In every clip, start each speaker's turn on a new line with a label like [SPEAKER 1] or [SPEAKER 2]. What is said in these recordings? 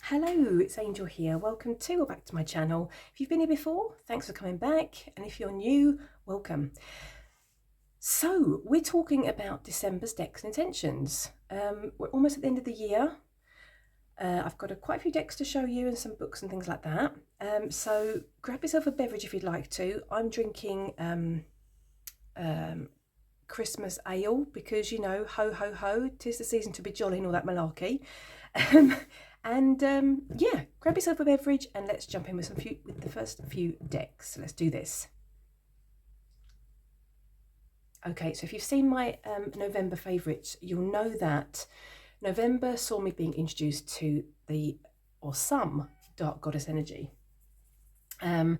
[SPEAKER 1] Hello, it's Angel here. Welcome to or back to my channel. If you've been here before, thanks for coming back. And if you're new, welcome. So we're talking about December's decks and intentions. We're almost at the end of the year. I've got quite a few decks to show you and some books and things like that. So grab yourself a beverage if you'd like to. I'm drinking Christmas ale because, you know, ho ho ho, 'tis the season to be jolly and all that malarkey. Yeah, grab yourself a beverage and let's jump in with the first few decks. Let's do this. Okay, so if you've seen my November favourites, you'll know that November saw me being introduced to some Dark Goddess energy. I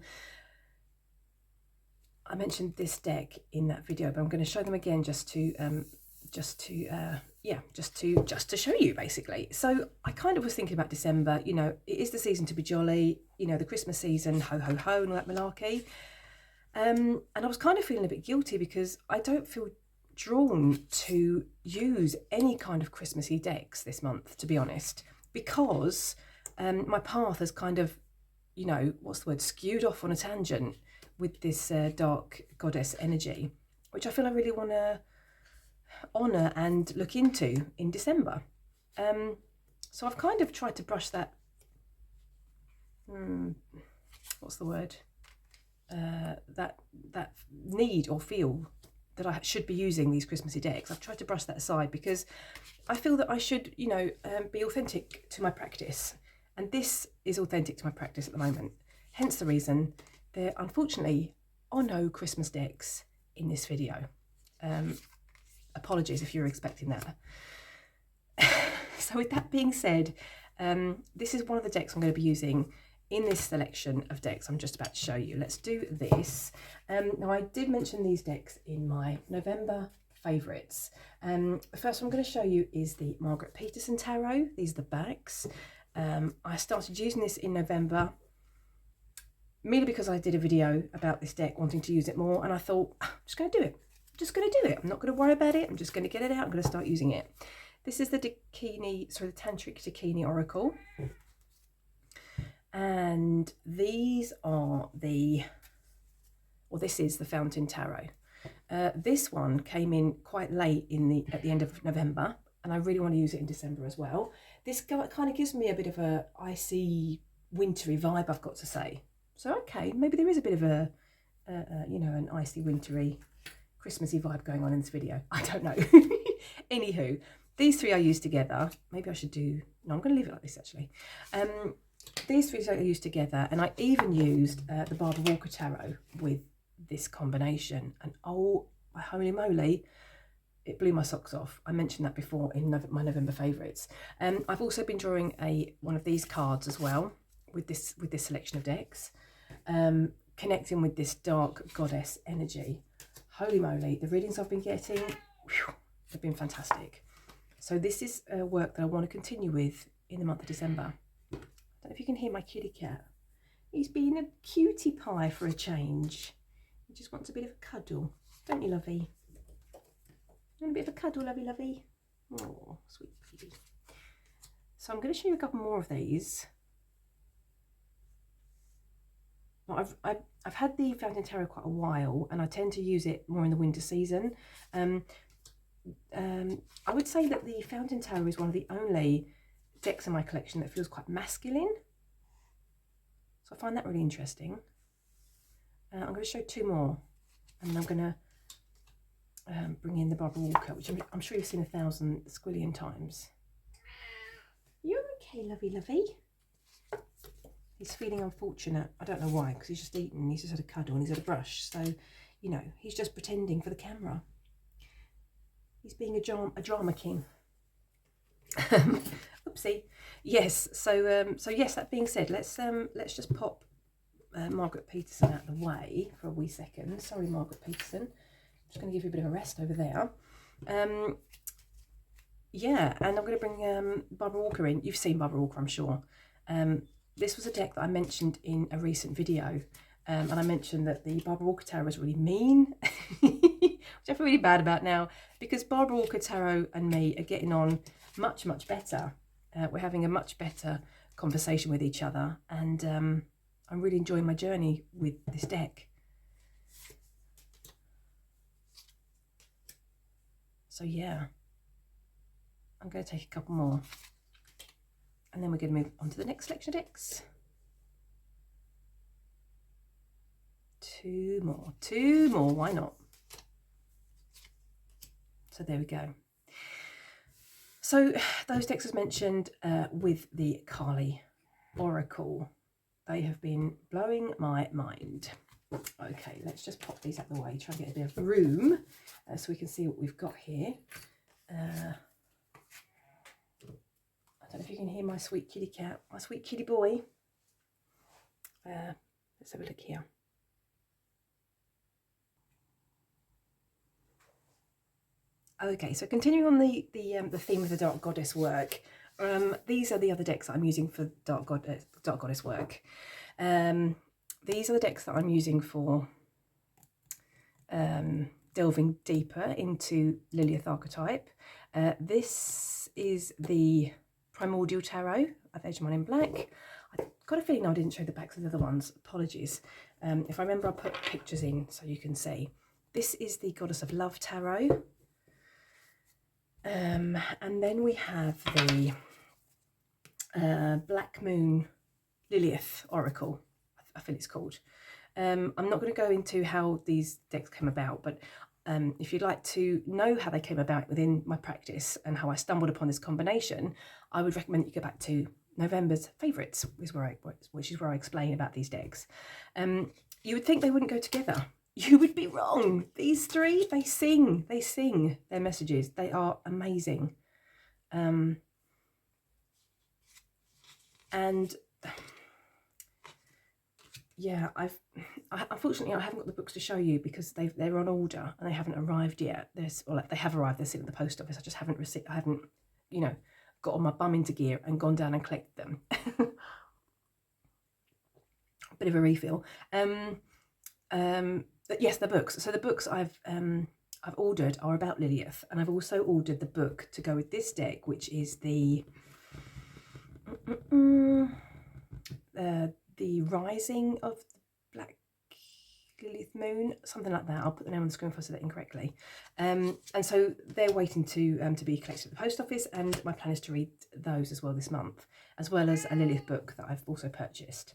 [SPEAKER 1] mentioned this deck in that video, but I'm going to show them again just to show you, basically. So I kind of was thinking about December. You know, it is the season to be jolly. You know, the Christmas season, ho ho ho, and all that malarkey. And I was kind of feeling a bit guilty because I don't feel drawn to use any kind of Christmassy decks this month, to be honest, because my path has kind of, you know, skewed off on a tangent with this Dark Goddess energy, which I feel I really want to honour and look into in December. So I've kind of tried to brush that, that need or feel that I should be using these Christmassy decks. I've tried to brush that aside because I feel that I should, you know, be authentic to my practice. And this is authentic to my practice at the moment. Hence the reason there, unfortunately, are no Christmas decks in this video. Apologies if you're expecting that. So with that being said, this is one of the decks I'm going to be using in this selection of decks I'm just about to show you. Let's do this. Now, I did mention these decks in my November favourites. The first one I'm going to show you is the Margaret Peterson Tarot. These are the backs. I started using this in November, merely because I did a video about this deck, wanting to use it more, and I thought, I'm just going to do it. I'm just going to do it. I'm not going to worry about it. I'm just going to get it out. I'm going to start using it. This is the the Tantric Dakini Oracle. And these are this is the Fountain Tarot. This one came in quite late at the end of November, and I really want to use it in December as well. This kind of gives me a bit of a icy, wintry vibe, I've got to say. So, okay, maybe there is a bit of a, you know, an icy, wintry, Christmassy vibe going on in this video. I don't know. Anywho, these three I used together. Maybe I should do... No, I'm going to leave it like this, actually. These three I used together, and I even used the Barbara Walker Tarot with this combination. And oh, my holy moly, it blew my socks off. I mentioned that before in my November favourites. I've also been drawing one of these cards as well with this selection of decks, connecting with this Dark Goddess energy. Holy moly, the readings I've been getting, whew, have been fantastic. So this is work that I want to continue with in the month of December. I don't know if you can hear my kitty cat. He's being a cutie pie for a change. He just wants a bit of a cuddle, don't you, lovey? Want a bit of a cuddle, lovey? Oh, sweet baby. So I'm going to show you a couple more of these. Well, I've had the Fountain Tarot quite a while, and I tend to use it more in the winter season. I would say that the Fountain Tarot is one of the only decks in my collection that feels quite masculine. So I find that really interesting. I'm going to show two more, and I'm going to bring in the Barbara Walker, which I'm sure you've seen 1,000 squillion times. You okay, lovey? He's feeling unfortunate. I don't know why, because he's just eaten, he's just had a cuddle and he's had a brush. So, you know, he's just pretending for the camera. He's being a drama king. Oopsie. Yes. So yes. That being said, let's just pop Margaret Peterson out of the way for a wee second. Sorry, Margaret Peterson. I'm just going to give you a bit of a rest over there. Yeah, and I'm going to bring Barbara Walker in. You've seen Barbara Walker, I'm sure. This was a deck that I mentioned in a recent video, and I mentioned that the Barbara Walker Tarot was really mean, which I feel really bad about now, because Barbara Walker Tarot and me are getting on much, much better. We're having a much better conversation with each other, and I'm really enjoying my journey with this deck. So yeah, I'm going to take a couple more, and then we're going to move on to the next selection of decks. Two more, why not? So there we go. So those decks as mentioned with the Kali Oracle, they have been blowing my mind. Okay, let's just pop these out of the way, try and get a bit of room so we can see what we've got here. I don't know if you can hear my sweet kitty cat, my sweet kitty boy. Let's have a look here. Okay, so continuing on the theme of the Dark Goddess work, these are the other decks that I'm using for Dark Goddess work. These are the decks that I'm using for delving deeper into Lilith archetype. This is the Primordial Tarot. I've edged mine in black. I've got a feeling I didn't show the backs of the other ones. Apologies. If I remember, I'll put pictures in so you can see. This is the Goddess of Love Tarot. And then we have the Black Moon Lilith Oracle, I feel it's called. I'm not going to go into how these decks came about, but if you'd like to know how they came about within my practice and how I stumbled upon this combination, I would recommend that you go back to November's favourites, which is where I explain about these decks. You would think they wouldn't go together. You would be wrong. These three, they sing their messages. They are amazing. And yeah, unfortunately I haven't got the books to show you because they're on order and they haven't arrived yet. They have arrived. They're sitting at the post office. I just haven't got on my bum into gear and gone down and collected them. Bit of a refill. But yes, the books. So the books I've ordered are about Lilith, and I've also ordered the book to go with this deck, which is the Rising of the Black Lilith Moon, something like that. I'll put the name on the screen if I said that incorrectly. And so they're waiting to be collected at the post office, and my plan is to read those as well this month, as well as a Lilith book that I've also purchased.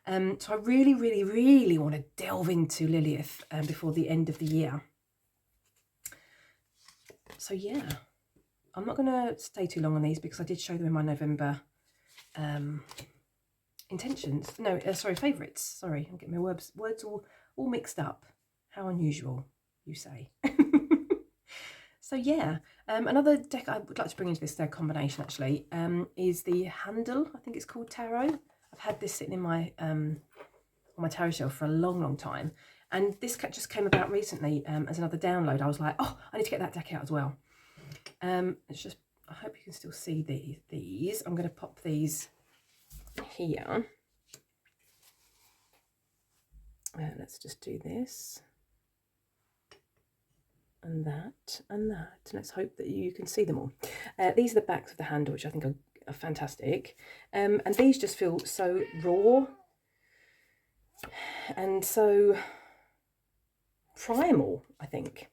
[SPEAKER 1] So I really, really, really want to delve into Lilith before the end of the year. So yeah, I'm not going to stay too long on these because I did show them in my November intentions. No, sorry, favourites. Sorry, I'm getting my words all mixed up. How unusual, you say. So yeah, another deck I would like to bring into this combination actually is the Handel, I think it's called, Tarot. I've had this sitting in my on my tarot shelf for a long, long time, and this just came about recently as another download. I was like, oh, I need to get that deck out as well. It's just, I hope you can still see these. I'm going to pop these here. Let's just do this and that and that. Let's hope that you can see them all. These are the backs of the handle, which I think are fantastic, and these just feel so raw and so primal, I think,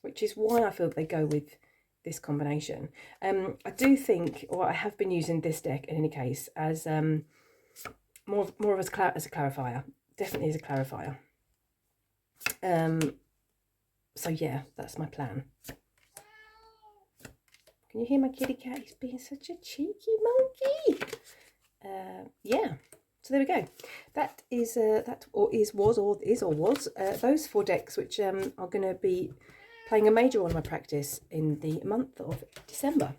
[SPEAKER 1] which is why I feel they go with this combination. I do think, or I have been using this deck in any case as more of as a clarifier, definitely as a clarifier. So yeah, that's my plan. Can you hear my kitty cat? He's being such a cheeky monkey. Yeah, so there we go. That is was those four decks, which are going to be playing a major role in my practice in the month of December.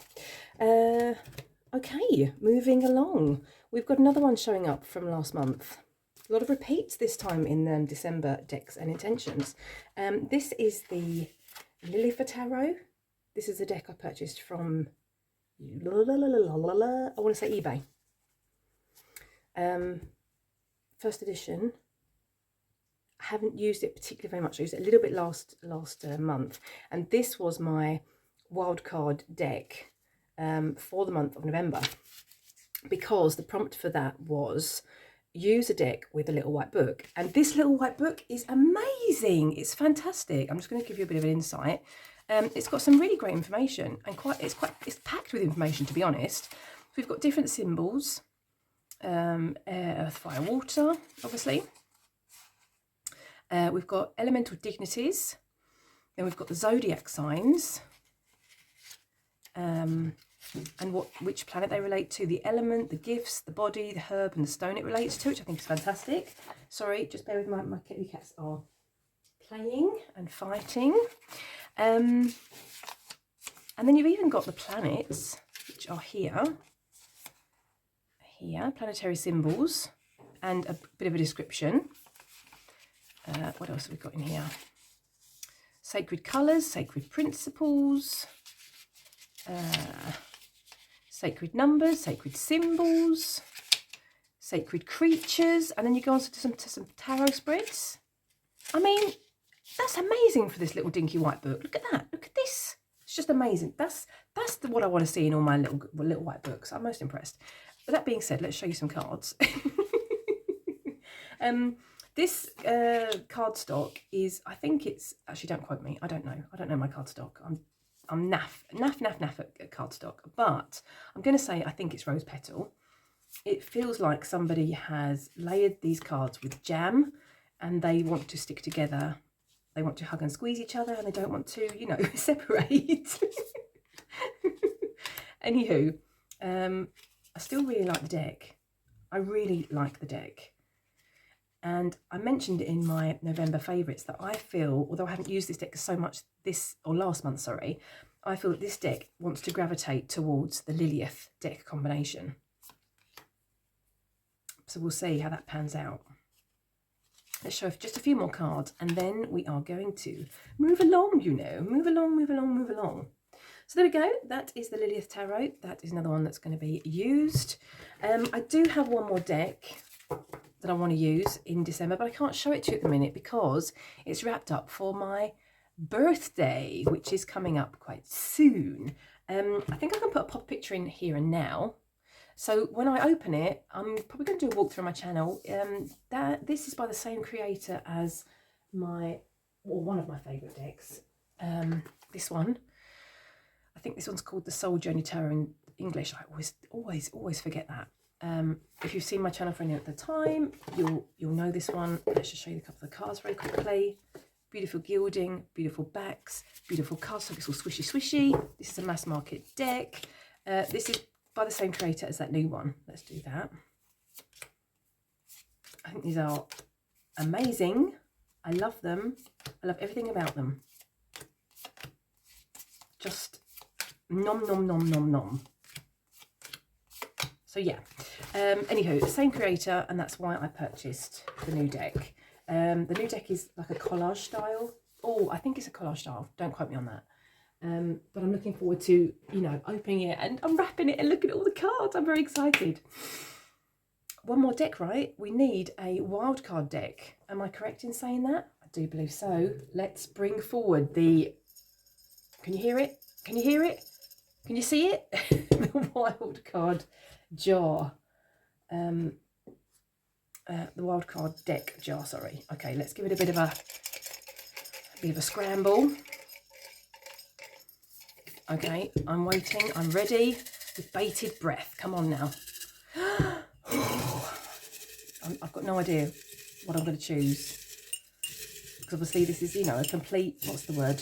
[SPEAKER 1] Okay, moving along. We've got another one showing up from last month. A lot of repeats this time in December decks and intentions. This is the Lilith Tarot. This is a deck I purchased from, I want to say eBay. First edition. I haven't used it particularly very much. I used it a little bit last month. And this was my wildcard deck for the month of November. because the prompt for that was use a deck with a little white book. And this little white book is amazing. It's fantastic. I'm just going to give you a bit of an insight. It's got some really great information, and it's packed with information, to be honest. We've got different symbols, air, earth, fire, water, obviously. We've got elemental dignities. Then we've got the zodiac signs, and which planet they relate to, the element, the gifts, the body, the herb, and the stone it relates to, which I think is fantastic. Sorry, just bear with my kitty cats are playing and fighting. And then you've even got the planets, which are here, planetary symbols, and a bit of a description. What else have we got in here? Sacred colours, sacred principles, sacred numbers, sacred symbols, sacred creatures, and then you go on to some tarot spreads. I mean, that's amazing for this little dinky white book. Look at that. Look at this. It's just amazing. That's what I want to see in all my little white books. I'm most impressed. But that being said, let's show you some cards. This cardstock is, I think it's, actually don't quote me, I don't know my cardstock. I'm naff at cardstock, but I'm going to say I think it's rose petal. It feels like somebody has layered these cards with jam, and they want to stick together. They want to hug and squeeze each other, and they don't want to, you know, separate. Anywho, I still really like the deck. I really like the deck. And I mentioned in my November favourites that I feel, although I haven't used this deck so much last month, sorry, I feel that this deck wants to gravitate towards the Lilith deck combination. So we'll see how that pans out. Let's show just a few more cards, and then we are going to move along, you know, move along. So there we go. That is the Lilith Tarot. That is another one that's going to be used. I do have one more deck that I want to use in December, but I can't show it to you at the minute because it's wrapped up for my birthday, which is coming up quite soon. I think I can put a pop picture in here and now. So when I open it, I'm probably going to do a walk through my channel. This is by the same creator as one of my favourite decks. This one. I think this one's called the Soul Journey Tarot in English. I always forget that. If you've seen my channel for any at the time, you'll know this one. Let's just show you a couple of the cards very quickly. Beautiful gilding, beautiful backs, beautiful cards. So it's all swishy. This is a mass market deck. This is by the same creator as that new one. Let's do that. I think these are amazing. I love them. I love everything about them. Just nom nom nom nom nom. So yeah, anywho, same creator, and that's why I purchased the new deck. The new deck is like a collage style. Oh, I think it's a collage style. Don't quote me on that. But I'm looking forward to, you know, opening it and unwrapping it and looking at all the cards. I'm very excited. One more deck, right? We need a wildcard deck. Am I correct in saying that? I do believe so. Let's bring forward the... Can you hear it? Can you hear it? Can you see it? The wildcard jar. The wildcard deck jar, sorry. Okay, let's give it a bit of a scramble. Okay, I'm waiting, I'm ready with bated breath. Come on now. I've got no idea what I'm going to choose. Because obviously this is, you know, a complete, what's the word?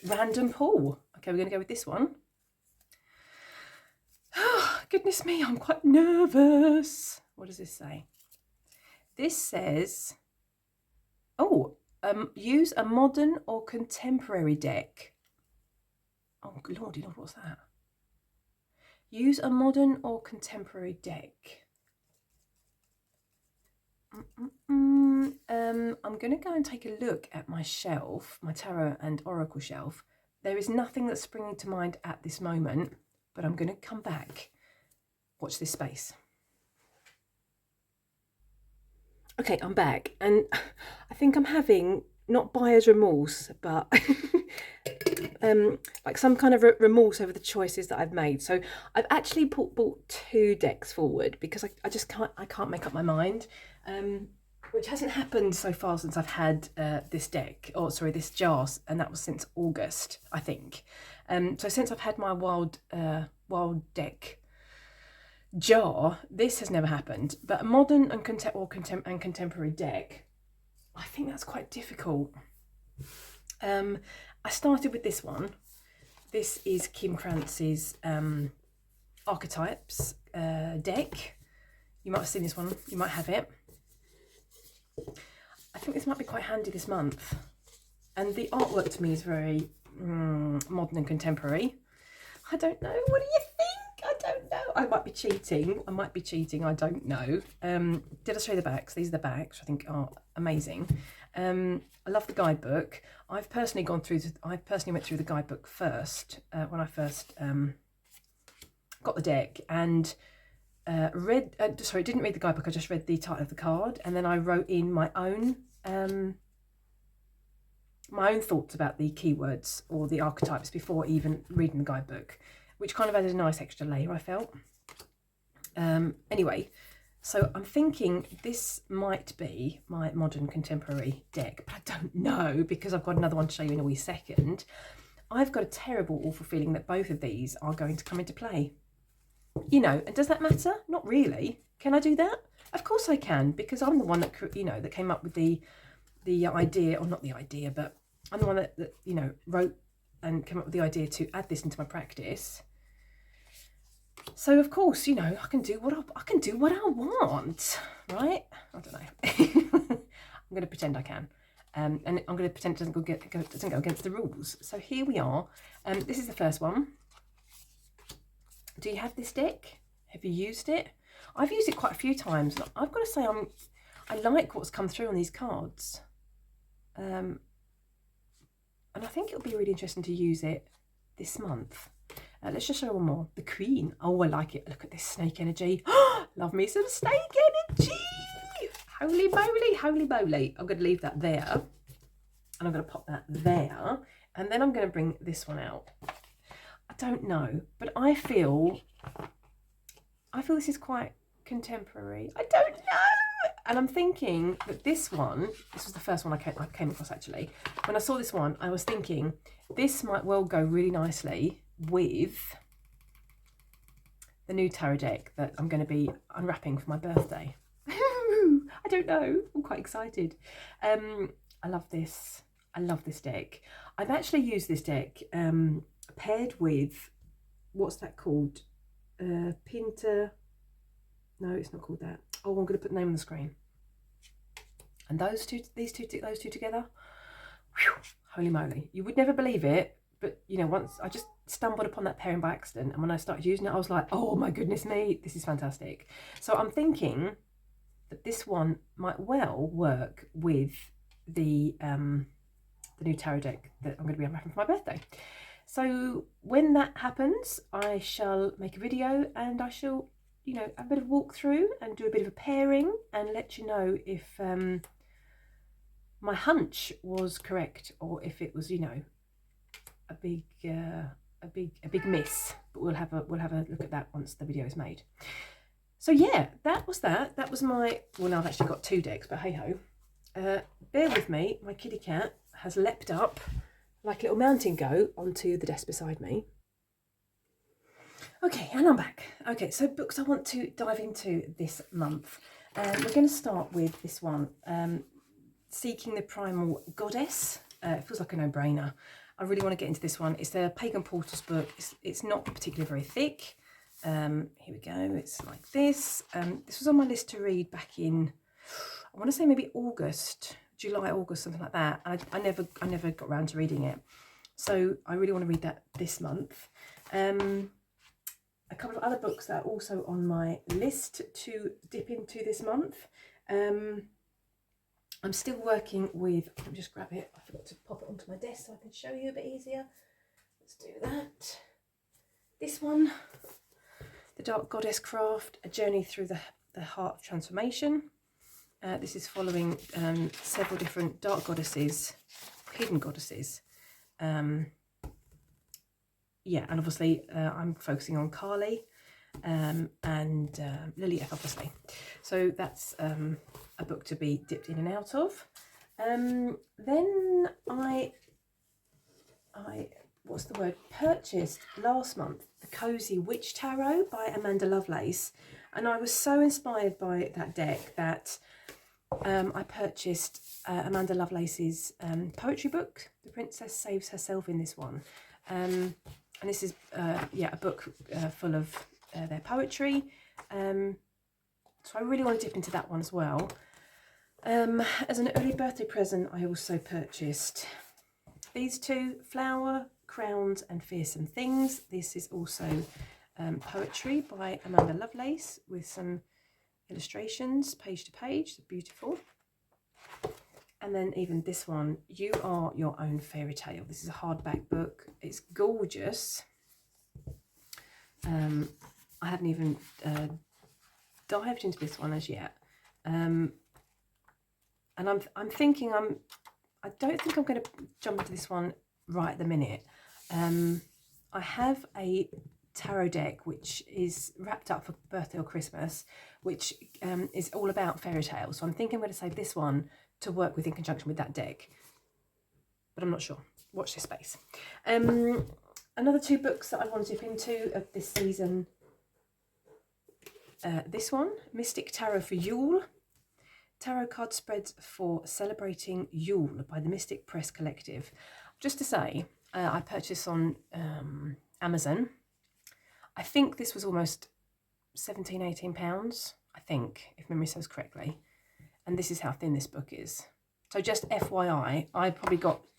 [SPEAKER 1] Random pull. Okay, we're going to go with this one. Goodness me, I'm quite nervous. What does this say? This says, use a modern or contemporary deck. Oh, lordy lord, what's that? Use a modern or contemporary deck. I'm going to go and take a look at my shelf, my tarot and oracle shelf. There is nothing that's springing to mind at this moment, but I'm going to come back. Watch this space. Okay, I'm back, and I think I'm having not buyer's remorse, but like some kind of remorse over the choices that I've made. So I've actually brought 2 decks forward because I just can't make up my mind, which hasn't happened so far since I've had this deck, or sorry, this jar, and that was since August, I think. So since I've had my wild deck jar, this has never happened. But a modern and contemporary deck, I think that's quite difficult. I started with this one. This is Kim Crance's Archetypes deck. You might have seen this one, you might have it. I think this might be quite handy this month. And the artwork to me is very modern and contemporary. I don't know, what do you think? I don't know. I might be cheating, I don't know. Did I show you the backs? These are the backs, which I think are amazing. I love the guidebook. I personally went through the guidebook first when I first got the deck, and didn't read the guidebook. I just read the title of the card, and then I wrote in my own thoughts about the keywords or the archetypes before even reading the guidebook, which kind of added a nice extra layer, I felt. Anyway, so I'm thinking this might be my modern contemporary deck, but I don't know because I've got another one to show you in a wee second. I've got a terrible, awful feeling that both of these are going to come into play. You know, and does that matter? Not really. Can I do that? Of course I can, because I'm the one that, you know, that came up with the idea, or not the idea, but I'm the one that you know, wrote and came up with the idea to add this into my practice. So of course, you know, I can do what I want, right? I don't know. I'm going to pretend I can, and I'm going to pretend it doesn't go against the rules. So here we are. This is the first one. Do you have this deck? Have you used it? I've used it quite a few times. I've got to say I like what's come through on these cards, and I think it'll be really interesting to use it this month. Let's just show one more. The Queen. Oh, I like it. Look at this snake energy. Love me some snake energy. Holy moly, holy moly. I'm going to leave that there. And I'm going to pop that there. And then I'm going to bring this one out. I don't know, but I feel this is quite contemporary. I don't know. And I'm thinking that this was the first one I came across actually. When I saw this one, I was thinking this might well go really nicely with the new tarot deck that I'm going to be unwrapping for my birthday. I don't know. I'm quite excited. I love this. I love this deck. I've actually used this deck paired with, what's that called? Pinter. No, it's not called that. Oh, I'm going to put the name on the screen. And those two together. Whew, holy moly! You would never believe it, but you know, once I just stumbled upon that pairing by accident, and when I started using it, I was like, oh my goodness me, this is fantastic. So I'm thinking that this one might well work with the new tarot deck that I'm going to be unwrapping for my birthday. So when that happens, I shall make a video and I shall, you know, have a bit of a walkthrough and do a bit of a pairing and let you know if my hunch was correct or if it was, you know, a big miss. But we'll have a look at that once the video is made. So yeah, that was that. That was my, well, now I've actually got 2 decks, but hey ho. Bear with me, my kitty cat has leapt up like a little mountain goat onto the desk beside me. Okay, and I'm back. Okay, so books I want to dive into this month. We're going to start with this one, Seeking the Primal Goddess. It feels like a no-brainer. I really want to get into this one. It's a Pagan Porter's book. It's not particularly very thick. Here we go. It's like this. This was on my list to read back in, I want to say maybe July, August, something like that. I never got around to reading it. So I really want to read that this month. A couple of other books that are also on my list to dip into this month. I'm still working with, let me just grab it. I forgot to pop it onto my desk so I can show you a bit easier. Let's do that. This one, The Dark Goddess Craft, A Journey Through the Heart of Transformation. This is following several different dark goddesses, hidden goddesses, yeah, and obviously I'm focusing on Carly and Lily F, obviously. So that's a book to be dipped in and out of. Then I what's the word, purchased last month the Cozy Witch Tarot by Amanda Lovelace, and I was so inspired by that deck that I purchased Amanda Lovelace's poetry book. The Princess Saves Herself in this one, and this is a book full of their poetry. So I really want to dip into that one as well. As an early birthday present, I also purchased these two, Flower, Crowns and Fearsome Things. This is also poetry by Amanda Lovelace with some illustrations, page to page. They're beautiful. And then even this one, You Are Your Own Fairy Tale. This is a hardback book. It's gorgeous. I haven't even dived into this one as yet. And I'm thinking I don't think I'm going to jump into this one right at the minute. I have a tarot deck which is wrapped up for birthday or Christmas, which is all about fairy tales. So I'm thinking I'm going to save this one to work with in conjunction with that deck, but I'm not sure. Watch this space. Another two books that I want to dip into of this season. This one, Mystic Tarot for Yule. Tarot card spreads for celebrating Yule by the Mystic Press Collective. Just to say, I purchased on Amazon. I think this was almost £17-18, I think, if memory serves correctly. And this is how thin this book is. So just FYI, I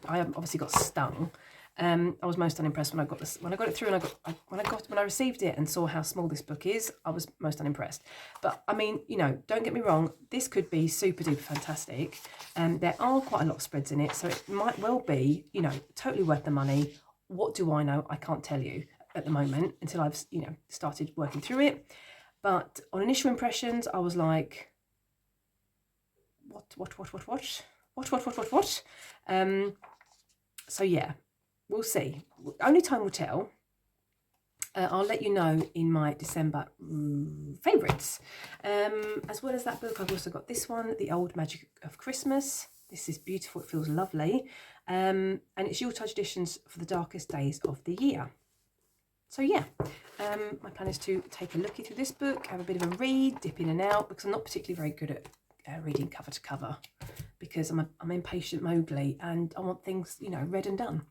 [SPEAKER 1] obviously got stung. I was most unimpressed when I got this. When I got it through, and when I received it and saw how small this book is, I was most unimpressed. But I mean, don't get me wrong, this could be super duper fantastic. There are quite a lot of spreads in it, so it might well be, totally worth the money. What do I know? I can't tell you at the moment until I've, started working through it. But on initial impressions, I was like, what? So yeah, we'll see. Only time will tell. I'll let you know in my December favourites. As well as that book, I've also got this one, The Old Magic of Christmas. This is beautiful. It feels lovely. And it's Yuletide Traditions for the Darkest Days of the Year. So yeah, my plan is to take a looky through this book, have a bit of a read, dip in and out, because I'm not particularly very good at reading cover to cover, because I'm impatient Mowgli and I want things, read and done.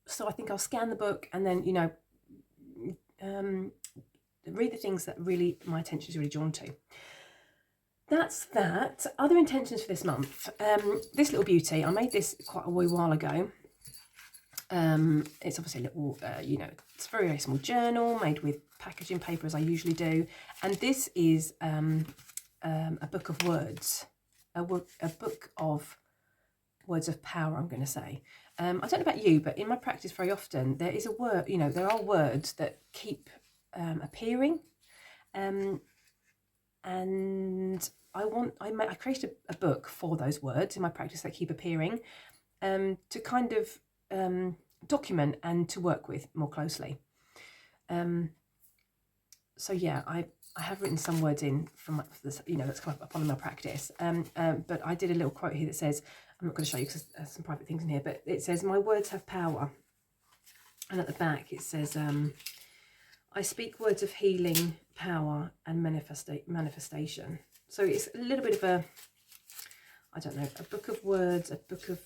[SPEAKER 1] So I think I'll scan the book and then, read the things that really my attention is really drawn to. That's that. Other intentions for this month. This little beauty, I made this quite a wee while ago. It's obviously a little, it's a very, very small journal made with packaging paper as I usually do. And this is a book of words, a book of words of power, I'm going to say. I don't know about you, but in my practice very often there is a word, there are words that keep appearing. And I created a book for those words in my practice that keep appearing, to kind of document and to work with more closely. So yeah, I have written some words in from this, that's come up upon in my practice. But I did a little quote here that says, I'm not going to show you because there's some private things in here, but it says, "My words have power." And at the back it says, "I speak words of healing, power, and manifestation." So it's a little bit of a, I don't know, a book of words, a book of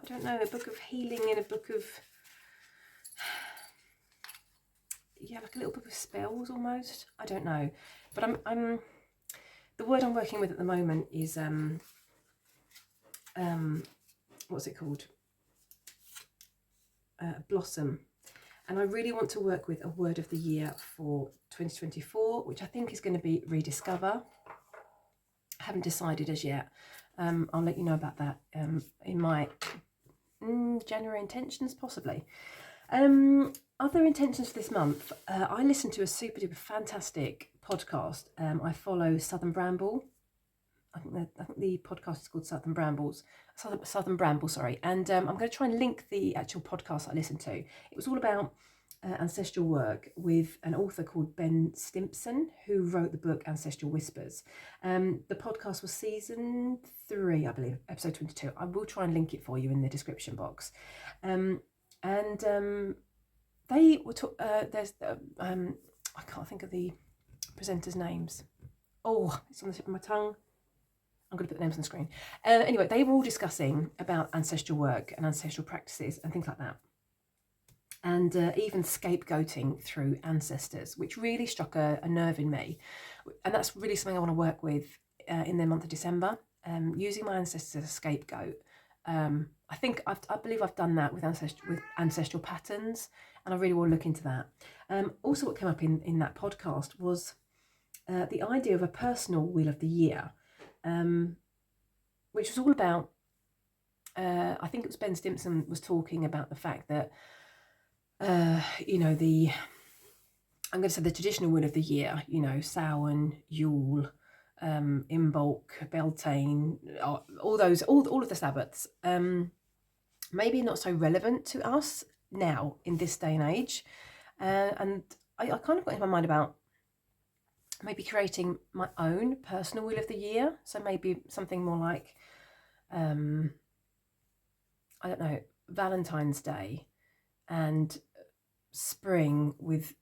[SPEAKER 1] I don't know, a book of healing and a book of, like a little book of spells almost. I don't know, but I'm the word I'm working with at the moment is what's it called? Blossom. And I really want to work with a word of the year for 2024, which I think is going to be rediscover. I haven't decided as yet. I'll let you know about that in my January intentions, possibly. Other intentions for this month. I listened to a super duper fantastic podcast. I follow Southern Bramble I think the podcast is called Southern Brambles. Southern Bramble, sorry. And I'm going to try and link the actual podcast I listened to. It was all about ancestral work with an author called Ben Stimpson, who wrote the book Ancestral Whispers. The podcast was season 3, I believe, episode 22. I will try and link it for you in the description box. They were there's I can't think of the presenters' names. Oh, it's on the tip of my tongue. I'm going to put the names on the screen. Anyway, they were all discussing about ancestral work and ancestral practices and things like that. And even scapegoating through ancestors, which really struck a nerve in me. And that's really something I want to work with in the month of December, using my ancestors as a scapegoat. I think I believe I've done that with ancestral patterns, and I really want to look into that. Also, what came up in that podcast was the idea of a personal wheel of the year, which was all about, I think it was Ben Stimpson was talking about the fact that, I'm going to say the traditional wheel of the year, Samhain, Yule, Imbolc, Beltane, all of the Sabbats, maybe not so relevant to us now in this day and age. And I kind of got in my mind about maybe creating my own personal wheel of the year. So maybe something more like, I don't know, Valentine's Day and spring with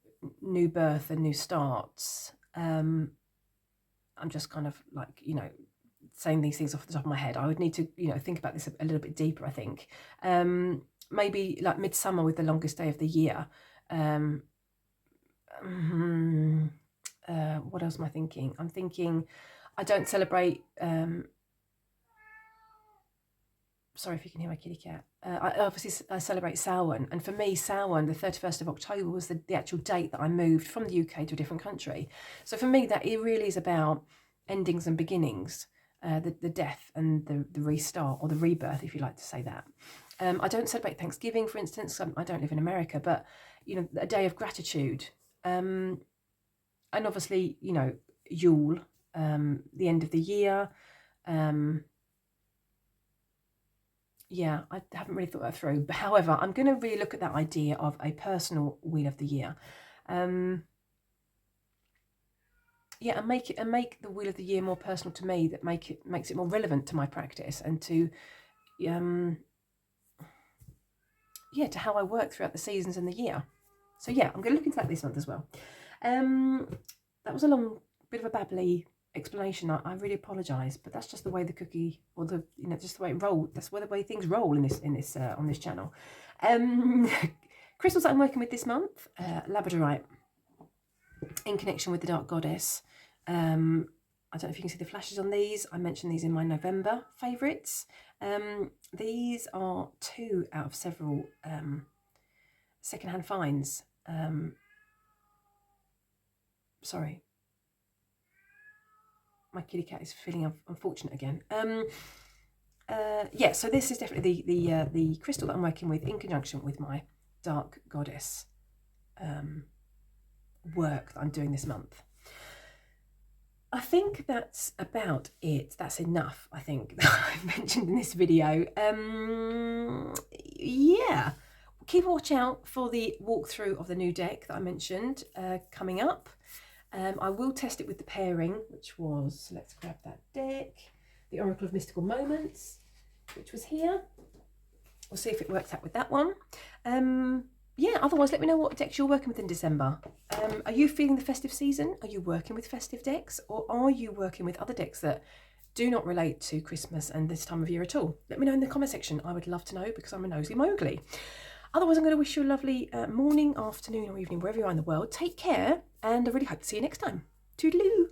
[SPEAKER 1] new birth and new starts. I'm just kind of like, saying these things off the top of my head. I would need to, think about this a little bit deeper, I think. Maybe like midsummer with the longest day of the year. What else am I thinking? I'm thinking I don't celebrate... sorry if you can hear my kitty cat. I celebrate Samhain, and for me, Samhain, the 31st of October, was the actual date that I moved from the UK to a different country. So for me, that it really is about endings and beginnings, the death and the restart, or the rebirth, if you like to say that. I don't celebrate Thanksgiving, for instance. I don't live in America, but a day of gratitude, and obviously, Yule, the end of the year. Yeah, I haven't really thought that through. But however, I'm going to really look at that idea of a personal wheel of the year. And make the wheel of the year more personal to me. That makes it more relevant to my practice and to to how I work throughout the seasons and the year. So yeah, I'm going to look into that this month as well. That was a long bit of a babbly explanation. I really apologise, but that's just the way the cookie, or just the way it rolled. That's the way things roll on this channel. Crystals that I'm working with this month: labradorite, in connection with the Dark Goddess. I don't know if you can see the flashes on these. I mentioned these in my November favourites. These are 2 out of several secondhand finds. Sorry. My kitty cat is feeling unfortunate again. So this is definitely the crystal that I'm working with in conjunction with my Dark Goddess work that I'm doing this month. I think that's about it. That's enough, I think, that I've mentioned in this video. Keep a watch out for the walkthrough of the new deck that I mentioned coming up. I will test it with the pairing, which was, let's grab that deck, the Oracle of Mystical Moments, which was here. We'll see if it works out with that one. Otherwise, let me know what decks you're working with in December. Are you feeling the festive season? Are you working with festive decks? Or are you working with other decks that do not relate to Christmas and this time of year at all? Let me know in the comment section. I would love to know, because I'm a nosy Mowgli. Otherwise, I'm going to wish you a lovely morning, afternoon or evening, wherever you are in the world. Take care, and I really hope to see you next time. Toodaloo!